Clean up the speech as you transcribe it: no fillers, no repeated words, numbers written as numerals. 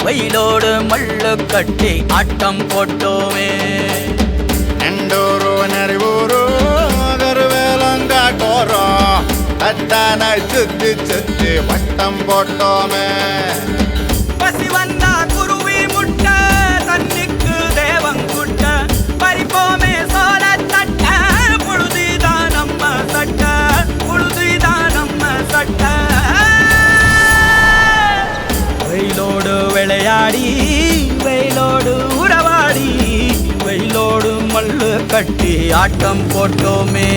வெயிலோடு மல்லு கட்டி ஆட்டம் போட்டோமே. நெண்டூரு நெறிவூரு கருவேலங்காட்டோரம் தட்டான சுத்தி சுத்தி வட்டம் போட்டோமே. பசி வந்தா குருவி முட்ட தண்ணிக்கு தேவங்குட்ட பறிப்போமே சோழ தட்ட புழுதிதான் நம்ம சட்ட புழுதிதான் நம்ம சட்ட. வெயிலோடு விளையாடி வெயிலோடு உறவாடி வெயிலோடு மல்லு கட்டி ஆட்டம் போட்டோமே.